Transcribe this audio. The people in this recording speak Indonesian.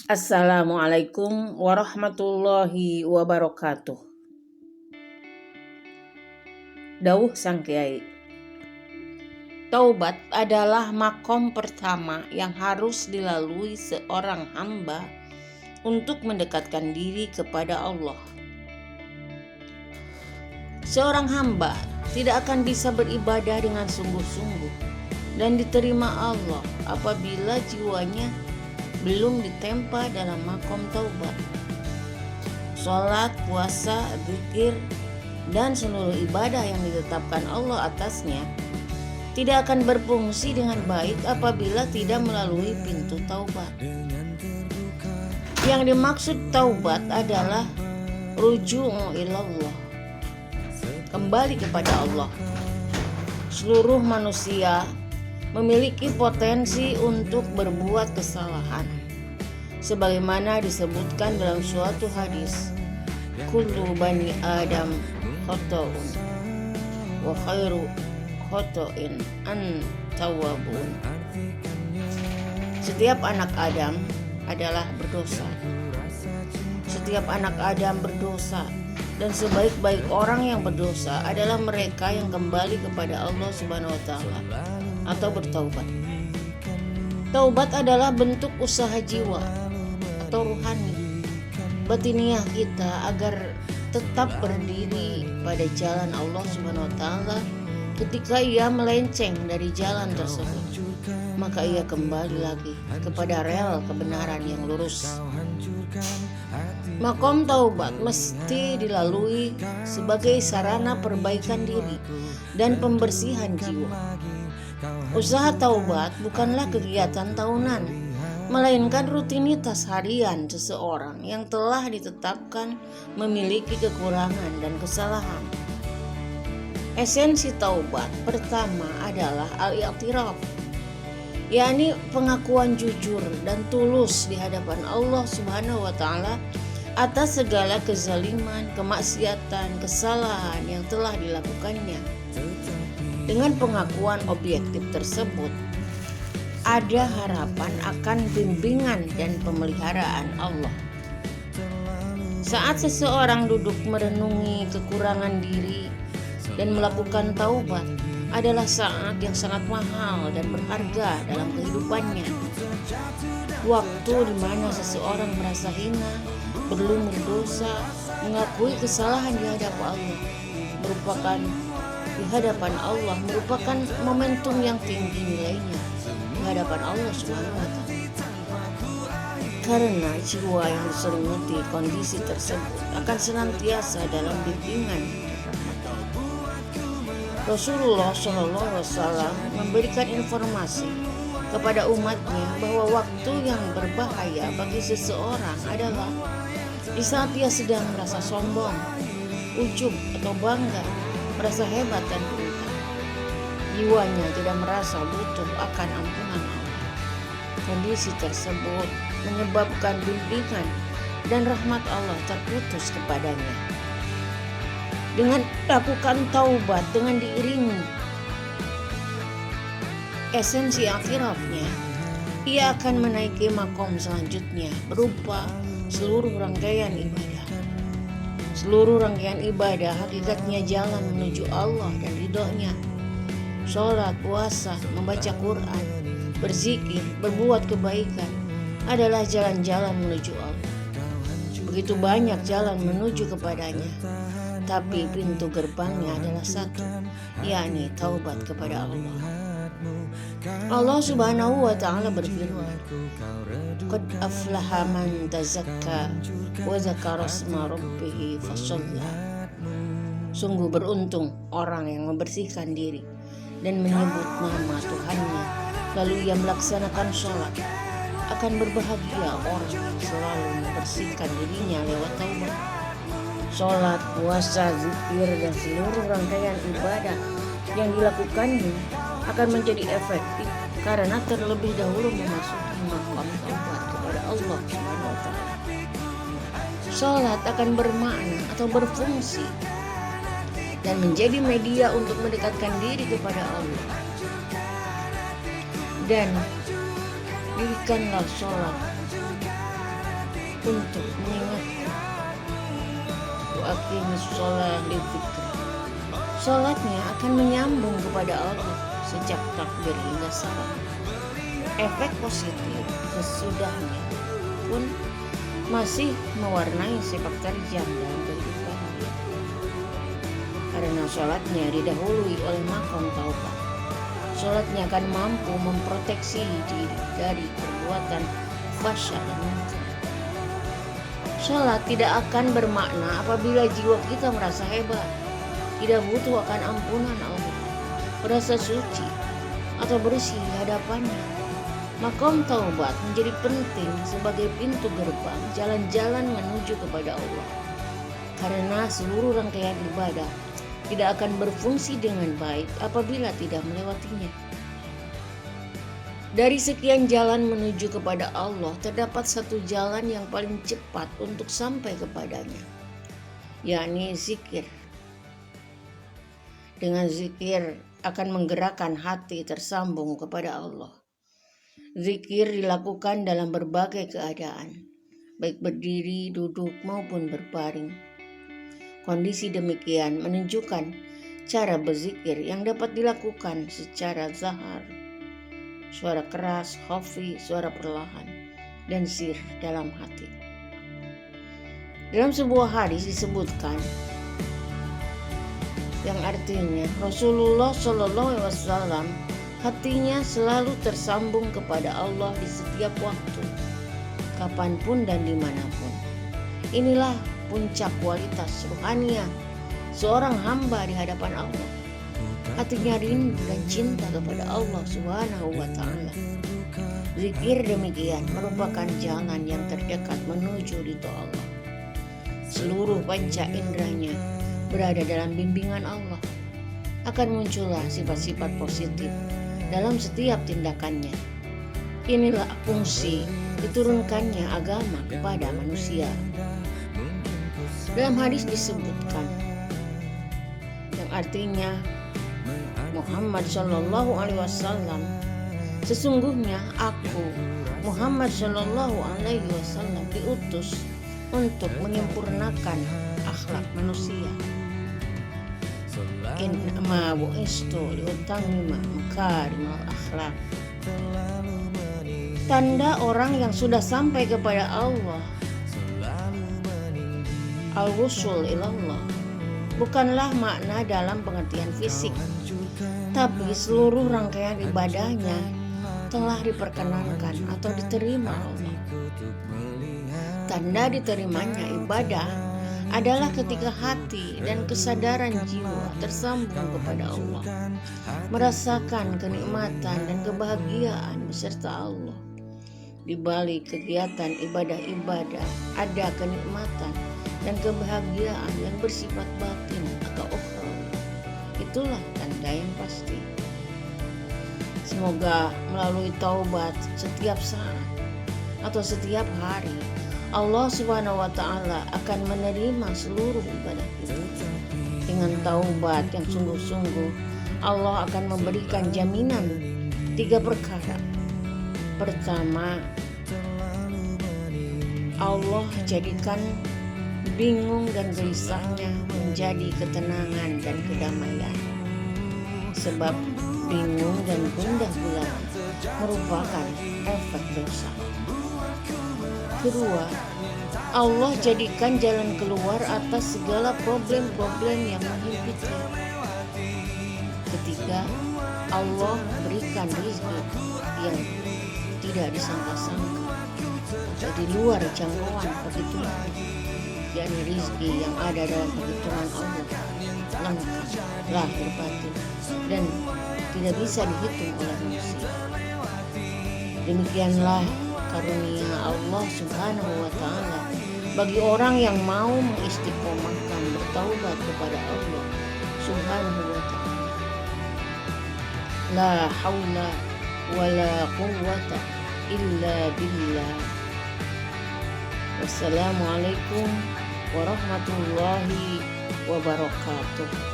Assalamualaikum warahmatullahi wabarakatuh. Dawuh Sang Kiai. Taubat adalah makom pertama yang harus dilalui seorang hamba untuk mendekatkan diri kepada Allah. Seorang hamba tidak akan bisa beribadah dengan sungguh-sungguh dan diterima Allah apabila jiwanya belum ditempa dalam makom taubat. Sholat, puasa, zikir, dan seluruh ibadah yang ditetapkan Allah atasnya tidak akan berfungsi dengan baik apabila tidak melalui pintu taubat. Yang dimaksud taubat adalah ruju'u ilallah, kembali kepada Allah. Seluruh manusia memiliki potensi untuk berbuat kesalahan, sebagaimana disebutkan dalam suatu hadis, kullu bani adam khata'un wa khairu khata'in an-tawwabun. Setiap anak Adam adalah berdosa. Setiap anak Adam berdosa, dan sebaik-baik orang yang berdosa adalah mereka yang kembali kepada Allah Subhanahu wa taala atau bertaubat. Taubat adalah bentuk usaha jiwa atau ruhani, batiniah kita agar tetap berdiri pada jalan Allah Subhanahu wa taala. Ketika ia melenceng dari jalan tersebut, maka ia kembali lagi kepada rel kebenaran yang lurus. Makom taubat mesti dilalui sebagai sarana perbaikan diri dan pembersihan jiwa. Usaha taubat bukanlah kegiatan tahunan, melainkan rutinitas harian seseorang yang telah ditetapkan memiliki kekurangan dan kesalahan. Esensi taubat pertama adalah al-i'tiraf, yakni pengakuan jujur dan tulus di hadapan Allah Subhanahu wa taala atas segala kezaliman, kemaksiatan, kesalahan yang telah dilakukannya. Dengan pengakuan objektif tersebut, ada harapan akan bimbingan dan pemeliharaan Allah. Saat seseorang duduk merenungi kekurangan diri dan melakukan taubat, adalah saat yang sangat mahal dan berharga dalam kehidupannya. Waktu di mana seseorang merasa hina, berlumur dosa, mengakui kesalahan di hadapan Allah merupakan momentum yang tinggi nilainya di hadapan Allah Subhanahu wa taala. Karena jiwa yang diselimuti kondisi tersebut akan senantiasa dalam bimbingan rahmat Allah. Rasulullah SAW memberikan informasi kepada umatnya bahwa waktu yang berbahaya bagi seseorang adalah di saat dia sedang merasa sombong, ujub atau bangga, merasa hebat dan pintar. Jiwanya tidak merasa butuh akan ampunan Allah. Kondisi tersebut menyebabkan bimbingan dan rahmat Allah terputus kepadanya. Dengan lakukan taubat dengan diiringi esensi akhirafnya, ia akan menaiki makom selanjutnya berupa seluruh rangkaian ibadah. Seluruh rangkaian ibadah hakikatnya jalan menuju Allah dan ridhonya. Sholat, puasa, membaca Quran, berzikir, berbuat kebaikan adalah jalan-jalan menuju Allah. Begitu banyak jalan menuju kepadanya, tapi pintu gerbangnya adalah satu, yakni taubat kepada Allah. Allah Subhanahu wa taala berfirman, "Qad aflaha man tazakka wa dzakara isma rabbih fashalla." Sungguh beruntung orang yang membersihkan diri dan menyebut nama Tuhannya, lalu ia melaksanakan sholat. Akan berbahagia orang yang selalu membersihkan dirinya lewat taubat. Sholat, puasa, zikir, dan seluruh rangkaian ibadah yang dilakukannya akan menjadi efektif karena terlebih dahulu memasuki maqam taubat kepada Allah Subhanahu wa taala. Sholat akan bermakna atau berfungsi dan menjadi media untuk mendekatkan diri kepada Allah. Dan dirikanlah sholat untuk mengingatku. Wa aqimis shalah lidzikri. Salatnya akan menyambung kepada Allah sejak takbir hingga salam. Efek positif sesudahnya pun masih mewarnai sepak terjang dalam kehidupannya. Karena sholatnya didahului oleh maqam taubat. Sholatnya akan mampu memproteksi diri dari perbuatan fahsya dan munkar. Sholat tidak akan bermakna apabila jiwa kita merasa hebat, tidak butuh akan ampunan Allah, merasa suci atau bersih di hadapannya. Maqam taubat menjadi penting sebagai pintu gerbang jalan-jalan menuju kepada Allah. Karena seluruh rangkaian ibadah tidak akan berfungsi dengan baik apabila tidak melewatinya. Dari sekian jalan menuju kepada Allah, terdapat satu jalan yang paling cepat untuk sampai kepadanya, yakni zikir. Dengan zikir akan menggerakkan hati tersambung kepada Allah. Zikir dilakukan dalam berbagai keadaan, baik berdiri, duduk, maupun berbaring. Kondisi demikian menunjukkan cara berzikir yang dapat dilakukan secara zahar, suara keras, khafi, suara perlahan, dan sir dalam hati. Dalam sebuah hadis disebutkan yang artinya Rasulullah SAW hatinya selalu tersambung kepada Allah di setiap waktu, kapanpun dan dimanapun. Inilah puncak kualitas ruhaniah seorang hamba di hadapan Allah. Hatinya rindu dan cinta kepada Allah Subhanahu wa Ta'ala. Zikir demikian merupakan jalan yang terdekat menuju ridho Allah. Seluruh panca inderanya berada dalam bimbingan Allah. Akan muncullah sifat-sifat positif dalam setiap tindakannya. Inilah fungsi diturunkannya agama kepada manusia. Dalam hadis disebutkan yang artinya Muhammad Shallallahu Alaihi Wasallam, sesungguhnya aku Muhammad Shallallahu Alaihi Wasallam diutus untuk menyempurnakan akhlak manusia. Innama bu'istu liutammima makarimal akhlak. Tanda orang yang sudah sampai kepada Allah, al-wusul ilallah, bukanlah makna dalam pengertian fisik, tapi seluruh rangkaian ibadahnya telah diperkenankan atau diterima Allah. Tanda diterimanya ibadah adalah ketika hati dan kesadaran jiwa tersambung kepada Allah, merasakan kenikmatan dan kebahagiaan beserta Allah. Di balik kegiatan ibadah-ibadah ada kenikmatan dan kebahagiaan yang bersifat batin atau ukhrawi. Itulah tanda yang pasti. Semoga melalui taubat setiap saat atau setiap hari, Allah Subhanahu wa Ta'ala akan menerima seluruh ibadah kita. Dengan taubat yang sungguh-sungguh, Allah akan memberikan jaminan 3 perkara. Pertama, Allah jadikan bingung dan gelisahnya menjadi ketenangan dan kedamaian. Sebab bingung dan gundah gulana merupakan efek dosa. Kedua, Allah jadikan jalan keluar atas segala problem-problem yang menghimpitnya. Ketiga, Allah berikan rezeki yang tidak disangka-sangka atau di luar jangkauan perhitungan, yakni rezeki yang ada dalam perhitungan Allah, lengkap, lahir batin, dan tidak bisa dihitung oleh manusia. Demikianlah karunia Allah Subhanahu wa Ta'ala bagi orang yang mau mengistiqomahkan bertaubat kepada Allah Subhanahu wa Ta'ala. La haula wa la quwwata illa billah. Wassalamualaikum warahmatullahi wabarakatuh.